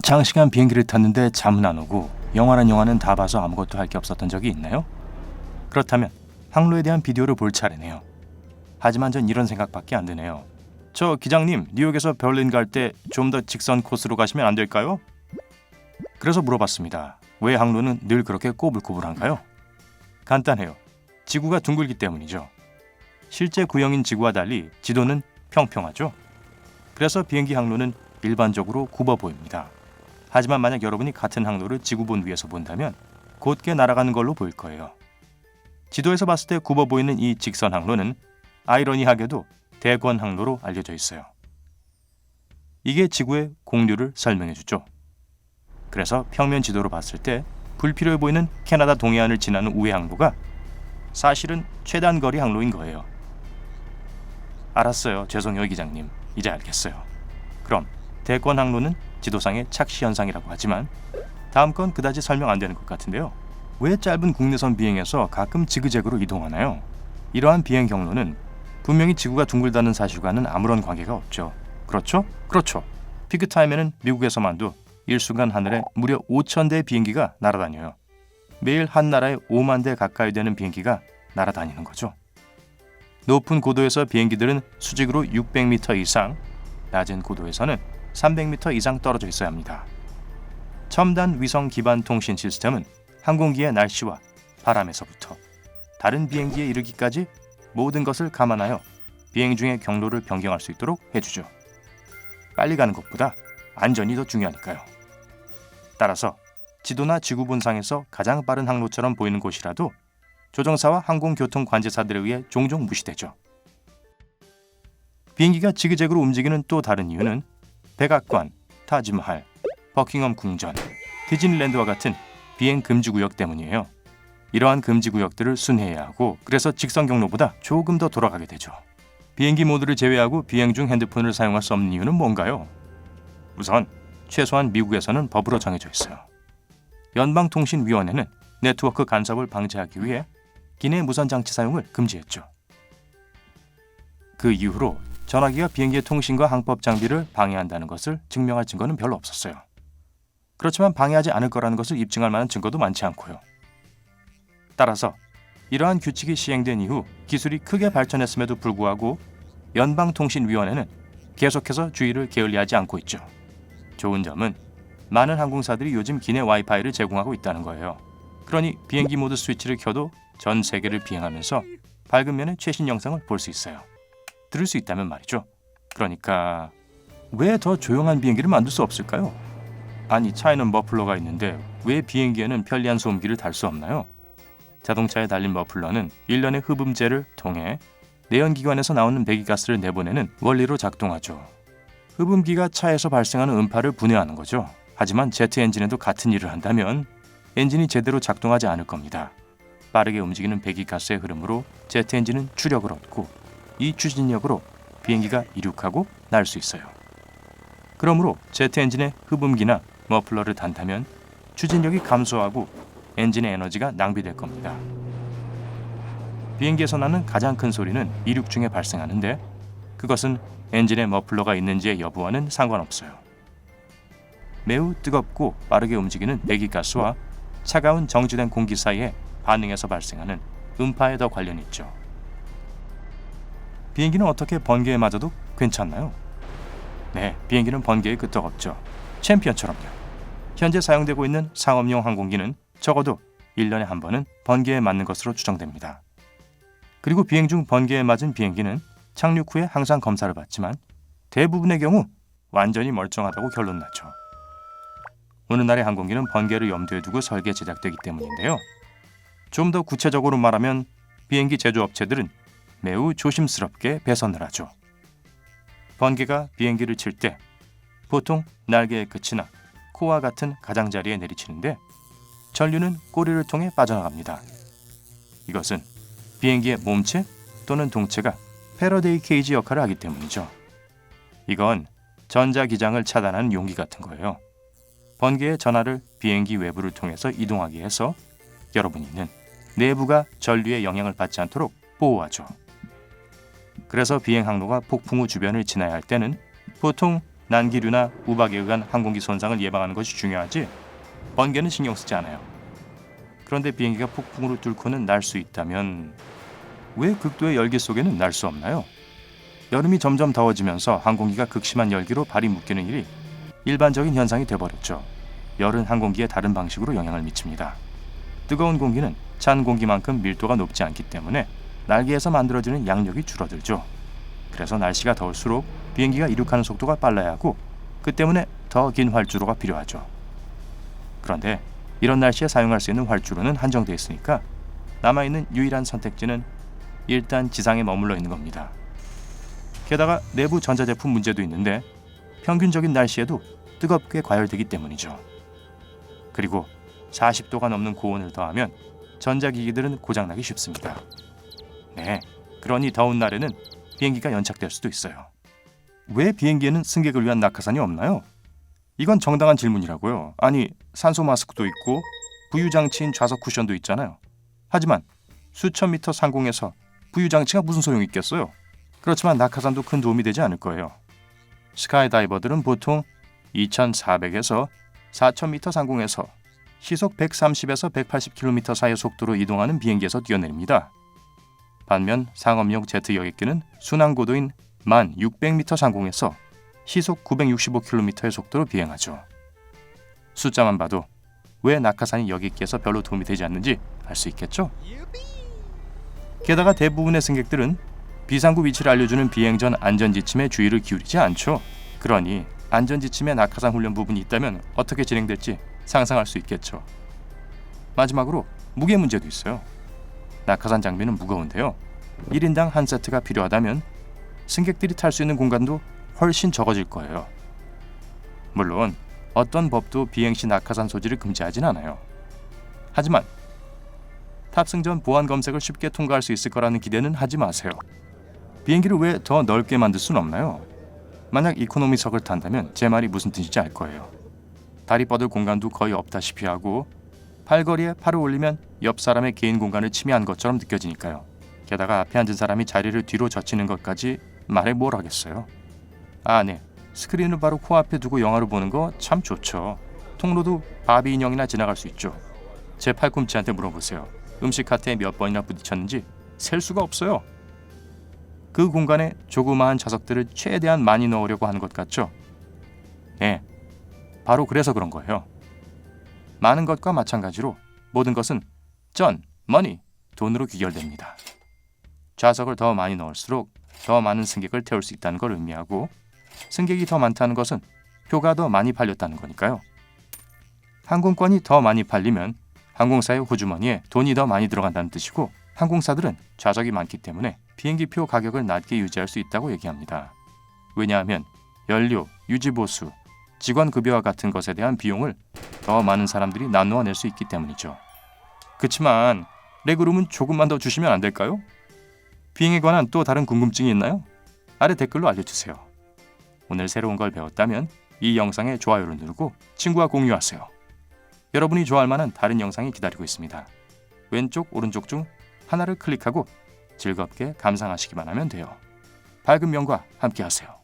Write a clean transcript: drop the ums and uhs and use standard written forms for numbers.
장시간 비행기를 탔는데 잠은 안 오고 영화란 영화는 다 봐서 아무것도 할 게 없었던 적이 있나요? 그렇다면 항로에 대한 비디오를 볼 차례네요. 하지만 전 이런 생각밖에 안 드네요. 저 기장님, 뉴욕에서 베를린 갈 때 좀 더 직선 코스로 가시면 안 될까요? 그래서 물어봤습니다. 왜 항로는 늘 그렇게 꼬불꼬불한가요? 간단해요. 지구가 둥글기 때문이죠. 실제 구형인 지구와 달리 지도는 평평하죠. 그래서 비행기 항로는 일반적으로 굽어 보입니다. 하지만 만약 여러분이 같은 항로를 지구본 위에서 본다면 곧게 날아가는 걸로 보일 거예요. 지도에서 봤을 때 굽어 보이는 이 직선 항로는 아이러니하게도 대권 항로로 알려져 있어요. 이게 지구의 공류를 설명해 주죠. 그래서 평면 지도로 봤을 때 불필요해 보이는 캐나다 동해안을 지나는 우회 항로가 사실은 최단 거리 항로인 거예요. 알았어요. 죄송해요, 기장님. 이제 알겠어요. 그럼 대권 항로는 지도상의 착시 현상이라고 하지만 다음 건 그다지 설명 안 되는 것 같은데요. 왜 짧은 국내선 비행에서 가끔 지그재그로 이동하나요? 이러한 비행 경로는 분명히 지구가 둥글다는 사실과는 아무런 관계가 없죠. 그렇죠? 그렇죠. 피크 타임에는 미국에서만도 일순간 하늘에 무려 5,000대의 비행기가 날아다녀요. 매일 한 나라에 5만 대 가까이 되는 비행기가 날아다니는 거죠. 높은 고도에서 비행기들은 수직으로 600m 이상, 낮은 고도에서는 300m 이상 떨어져 있어야 합니다. 첨단 위성 기반 통신 시스템은 항공기의 날씨와 바람에서부터 다른 비행기에 이르기까지 모든 것을 감안하여 비행 중의 경로를 변경할 수 있도록 해주죠. 빨리 가는 것보다 안전이 더 중요하니까요. 따라서 지도나 지구본상에서 가장 빠른 항로처럼 보이는 곳이라도 조종사와 항공교통 관제사들에 의해 종종 무시되죠. 비행기가 지그재그로 움직이는 또 다른 이유는 백악관, 타지마할, 버킹엄 궁전, 디즈니랜드와 같은 비행 금지 구역 때문이에요. 이러한 금지 구역들을 순회해야 하고 그래서 직선 경로보다 조금 더 돌아가게 되죠. 비행기 모드를 제외하고 비행 중 핸드폰을 사용할 수 없는 이유는 뭔가요? 우선 최소한 미국에서는 법으로 정해져 있어요. 연방통신위원회는 네트워크 간섭을 방지하기 위해 기내 무선 장치 사용을 금지했죠. 그 이후로 전화기가 비행기의 통신과 항법 장비를 방해한다는 것을 증명할 증거는 별로 없었어요. 그렇지만 방해하지 않을 거라는 것을 입증할 만한 증거도 많지 않고요. 따라서 이러한 규칙이 시행된 이후 기술이 크게 발전했음에도 불구하고 연방통신위원회는 계속해서 주의를 게을리하지 않고 있죠. 좋은 점은 많은 항공사들이 요즘 기내 와이파이를 제공하고 있다는 거예요. 그러니 비행기 모드 스위치를 켜도 전 세계를 비행하면서 밝은 면의 최신 영상을 볼 수 있어요. 들을 수 있다면 말이죠. 그러니까 왜 더 조용한 비행기를 만들 수 없을까요? 아니, 차에는 머플러가 있는데 왜 비행기에는 편리한 소음기를 달 수 없나요? 자동차에 달린 머플러는 일련의 흡음재를 통해 내연기관에서 나오는 배기가스를 내보내는 원리로 작동하죠. 흡음기가 차에서 발생하는 음파를 분해하는 거죠. 하지만 제트 엔진에도 같은 일을 한다면 엔진이 제대로 작동하지 않을 겁니다. 빠르게 움직이는 배기가스의 흐름으로 제트 엔진은 추력을 얻고 이 추진력으로 비행기가 이륙하고 날 수 있어요. 그러므로 제트 엔진의 흡음기나 머플러를 단다면 추진력이 감소하고 엔진의 에너지가 낭비될 겁니다. 비행기에서 나는 가장 큰 소리는 이륙 중에 발생하는데 그것은 엔진에 머플러가 있는지의 여부와는 상관없어요. 매우 뜨겁고 빠르게 움직이는 배기가스와 차가운 정지된 공기 사이의 반응에서 발생하는 음파에 더 관련이 있죠. 비행기는 어떻게 번개에 맞아도 괜찮나요? 네, 비행기는 번개에 끄떡없죠. 챔피언처럼요. 현재 사용되고 있는 상업용 항공기는 적어도 1년에 한 번은 번개에 맞는 것으로 추정됩니다. 그리고 비행 중 번개에 맞은 비행기는 착륙 후에 항상 검사를 받지만 대부분의 경우 완전히 멀쩡하다고 결론 나죠. 오늘날의 항공기는 번개를 염두에 두고 설계 제작되기 때문인데요. 좀 더 구체적으로 말하면 비행기 제조업체들은 매우 조심스럽게 배선을 하죠. 번개가 비행기를 칠 때 보통 날개의 끝이나 코와 같은 가장자리에 내리치는데 전류는 꼬리를 통해 빠져나갑니다. 이것은 비행기의 몸체 또는 동체가 패러데이 케이지 역할을 하기 때문이죠. 이건 전자기장을 차단하는 용기 같은 거예요. 번개의 전하를 비행기 외부를 통해서 이동하게 해서 여러분이 있는 내부가 전류의 영향을 받지 않도록 보호하죠. 그래서 비행 항로가 폭풍 후 주변을 지나야 할 때는 보통 난기류나 우박에 의한 항공기 손상을 예방하는 것이 중요하지 번개는 신경 쓰지 않아요. 그런데 비행기가 폭풍으로 뚫고는 날 수 있다면 왜 극도의 열기 속에는 날 수 없나요? 여름이 점점 더워지면서 항공기가 극심한 열기로 발이 묶이는 일이 일반적인 현상이 돼버렸죠. 열은 항공기에 다른 방식으로 영향을 미칩니다. 뜨거운 공기는 찬 공기만큼 밀도가 높지 않기 때문에 날개에서 만들어지는 양력이 줄어들죠. 그래서 날씨가 더울수록 비행기가 이륙하는 속도가 빨라야 하고 그 때문에 더 긴 활주로가 필요하죠. 그런데 이런 날씨에 사용할 수 있는 활주로는 한정되어 있으니까 남아있는 유일한 선택지는 일단 지상에 머물러 있는 겁니다. 게다가 내부 전자제품 문제도 있는데 평균적인 날씨에도 뜨겁게 과열되기 때문이죠. 그리고 40도가 넘는 고온을 더하면 전자기기들은 고장나기 쉽습니다. 네, 그러니 더운 날에는 비행기가 연착될 수도 있어요. 왜 비행기에는 승객을 위한 낙하산이 없나요? 이건 정당한 질문이라고요. 아니, 산소 마스크도 있고 부유장치인 좌석 쿠션도 있잖아요. 하지만 수천 미터 상공에서 부유장치가 무슨 소용이 있겠어요? 그렇지만 낙하산도 큰 도움이 되지 않을 거예요. 스카이다이버들은 보통 2,400에서 4,000m 상공에서 시속 130에서 180km 사이의 속도로 이동하는 비행기에서 뛰어내립니다. 반면 상업용 제트 여객기는 순항고도인 1,600m 상공에서 시속 965km의 속도로 비행하죠. 숫자만 봐도 왜 낙하산이 여객기에서 별로 도움이 되지 않는지 알 수 있겠죠? 게다가 대부분의 승객들은 비상구 위치를 알려주는 비행 전 안전지침에 주의를 기울이지 않죠. 그러니 안전지침에 낙하산 훈련 부분이 있다면 어떻게 진행될지 상상할 수 있겠죠. 마지막으로 무게 문제도 있어요. 낙하산 장비는 무거운데요. 1인당 한 세트가 필요하다면 승객들이 탈 수 있는 공간도 훨씬 적어질 거예요. 물론 어떤 법도 비행 시 낙하산 소지를 금지하진 않아요. 하지만 탑승 전 보안 검색을 쉽게 통과할 수 있을 거라는 기대는 하지 마세요. 비행기를 왜 더 넓게 만들 수는 없나요? 만약 이코노미석을 탄다면 제 말이 무슨 뜻인지 알 거예요. 다리 뻗을 공간도 거의 없다시피 하고 팔걸이에 팔을 올리면 옆 사람의 개인 공간을 침해한 것처럼 느껴지니까요. 게다가 앞에 앉은 사람이 자리를 뒤로 젖히는 것까지 말해 뭘 하겠어요. 아, 네. 스크린을 바로 코앞에 두고 영화를 보는 거 참 좋죠. 통로도 바비 인형이나 지나갈 수 있죠. 제 팔꿈치한테 물어보세요. 음식 카트에 몇 번이나 부딪혔는지 셀 수가 없어요. 그 공간에 조그마한 좌석들을 최대한 많이 넣으려고 하는 것 같죠? 네, 바로 그래서 그런 거예요. 많은 것과 마찬가지로 모든 것은 머니, 돈으로 귀결됩니다. 좌석을 더 많이 넣을수록 더 많은 승객을 태울 수 있다는 걸 의미하고 승객이 더 많다는 것은 표가 더 많이 팔렸다는 거니까요. 항공권이 더 많이 팔리면 항공사의 호주머니에 돈이 더 많이 들어간다는 뜻이고 항공사들은 좌석이 많기 때문에 비행기표 가격을 낮게 유지할 수 있다고 얘기합니다. 왜냐하면 연료, 유지보수, 직원급여와 같은 것에 대한 비용을 더 많은 사람들이 나누어 낼 수 있기 때문이죠. 그치만 레그룸은 조금만 더 주시면 안 될까요? 비행에 관한 또 다른 궁금증이 있나요? 아래 댓글로 알려주세요. 오늘 새로운 걸 배웠다면 이 영상에 좋아요를 누르고 친구와 공유하세요. 여러분이 좋아할 만한 다른 영상이 기다리고 있습니다. 왼쪽, 오른쪽 중 하나를 클릭하고 즐겁게 감상하시기만 하면 돼요. 밝은 명과 함께하세요.